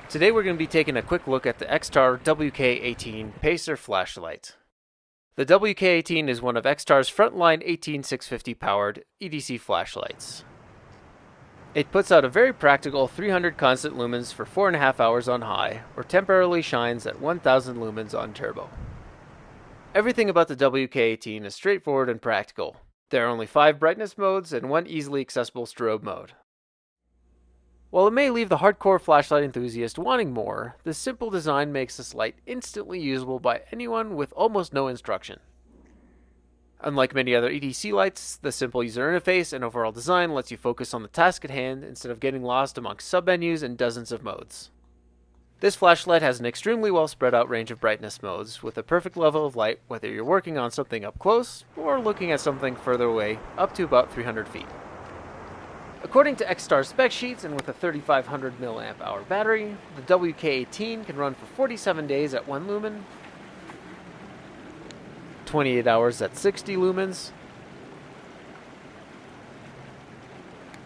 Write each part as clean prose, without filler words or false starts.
Today we're going to be taking a quick look at the XTAR WK18 Pacer flashlight. The WK18 is one of XTAR's frontline 18650 powered EDC flashlights. It puts out a very practical 300 constant lumens for 4.5 hours on high, or temporarily shines at 1000 lumens on turbo. Everything about the WK18 is straightforward and practical. There are only 5 brightness modes and 1 easily accessible strobe mode. While it may leave the hardcore flashlight enthusiast wanting more, the simple design makes this light instantly usable by anyone with almost no instruction. Unlike many other EDC lights, the simple user interface and overall design lets you focus on the task at hand instead of getting lost amongst submenus and dozens of modes. This flashlight has an extremely well spread out range of brightness modes with a perfect level of light whether you're working on something up close or looking at something further away up to about 300 feet. According to XTAR spec sheets and with a 3500 mAh battery, the WK18 can run for 47 days at 1 lumen, 28 hours at 60 lumens,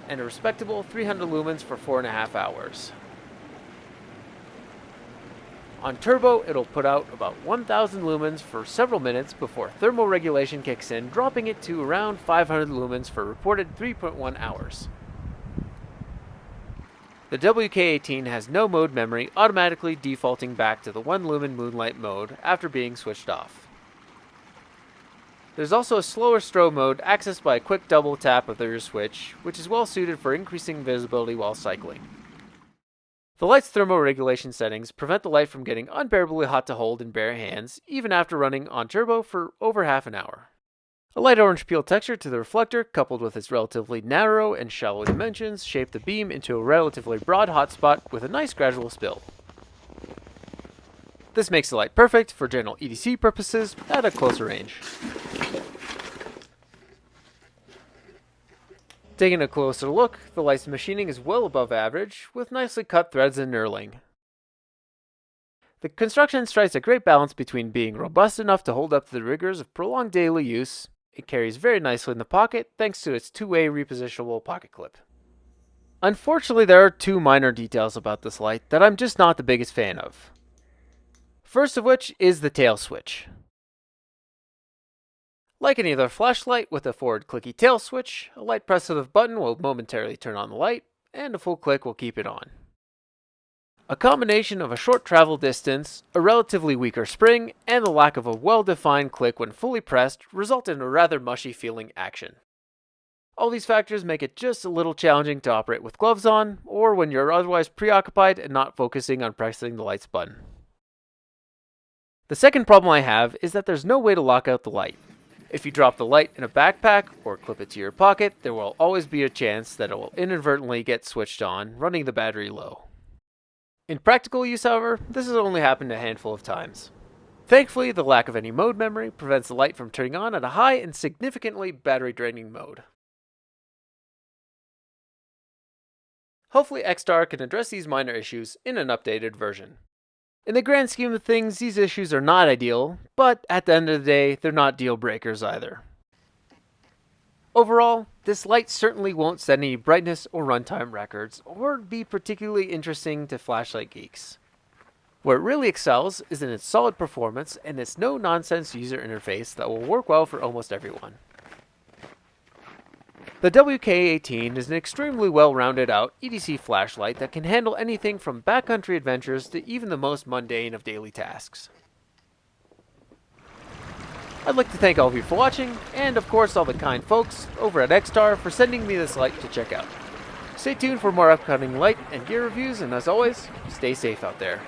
and a respectable 300 lumens for 4.5 hours. On turbo, it'll put out about 1000 lumens for several minutes before thermal regulation kicks in, dropping it to around 500 lumens for reported 3.1 hours. The WK18 has no mode memory, automatically defaulting back to the 1 lumen moonlight mode after being switched off. There's also a slower strobe mode accessed by a quick double tap of the rear switch, which is well suited for increasing visibility while cycling. The light's thermal regulation settings prevent the light from getting unbearably hot to hold in bare hands, even after running on turbo for over half an hour. A light orange peel texture to the reflector, coupled with its relatively narrow and shallow dimensions, shape the beam into a relatively broad hotspot with a nice gradual spill. This makes the light perfect for general EDC purposes at a closer range. Taking a closer look, the light's machining is well above average, with nicely cut threads and knurling. The construction strikes a great balance between being robust enough to hold up to the rigors of prolonged daily use. It carries very nicely in the pocket thanks to its 2-way repositionable pocket clip. Unfortunately, there are 2 minor details about this light that I'm just not the biggest fan of. First of which is the tail switch. Like any other flashlight with a forward clicky tail switch, a light press of the button will momentarily turn on the light, and a full click will keep it on. A combination of a short travel distance, a relatively weaker spring, and the lack of a well-defined click when fully pressed result in a rather mushy feeling action. All these factors make it just a little challenging to operate with gloves on, or when you're otherwise preoccupied and not focusing on pressing the light's button. The second problem I have is that there's no way to lock out the light. If you drop the light in a backpack or clip it to your pocket, there will always be a chance that it will inadvertently get switched on, running the battery low. In practical use, however, this has only happened a handful of times. Thankfully, the lack of any mode memory prevents the light from turning on at a high and significantly battery-draining mode. Hopefully XTAR can address these minor issues in an updated version. In the grand scheme of things, these issues are not ideal, but at the end of the day, they're not deal breakers either. Overall, this light certainly won't set any brightness or runtime records, or be particularly interesting to flashlight geeks. Where it really excels is in its solid performance and its no-nonsense user interface that will work well for almost everyone. The WK18 is an extremely well-rounded out EDC flashlight that can handle anything from backcountry adventures to even the most mundane of daily tasks. I'd like to thank all of you for watching, and of course all the kind folks over at XTAR for sending me this light to check out. Stay tuned for more upcoming light and gear reviews, and as always, stay safe out there.